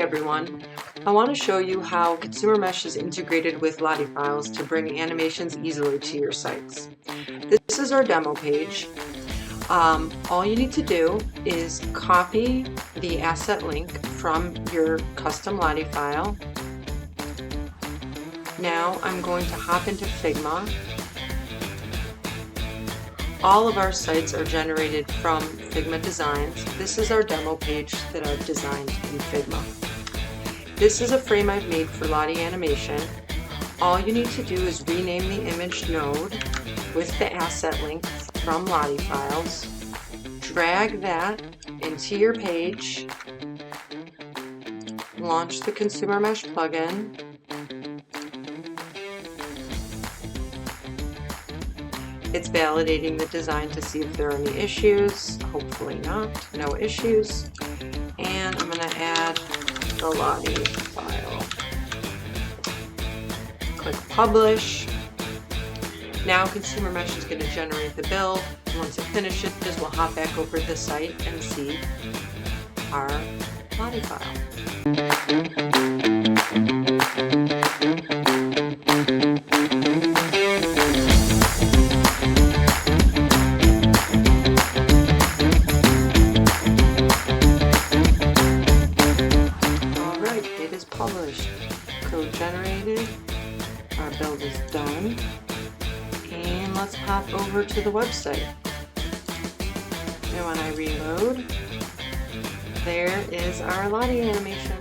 everyone, I want to show you how Consumer Mesh is integrated with Lottie Files to bring animations easily to your sites. This is our demo page. All you need to do is copy the asset link from your custom Lottie file. Now I'm going to hop into Figma. All of our sites are generated from Figma Designs. This is our demo page that I've designed in Figma. This is a frame I've made for Lottie animation. All you need to do is rename the image node with the asset link from Lottie Files. Drag that into your page. Launch the Consumer Mesh plugin. It's validating the design to see if there are any issues. Hopefully not, no issues. And I'm going to add the Lottie file. Click Publish. Now Consumer Mesh is going to generate the build. Once it finishes, we'll hop back over to the site and see our Lottie file. Published, code generated, our build is done, and let's hop over to the website. And when I reload, there is our Lottie animation.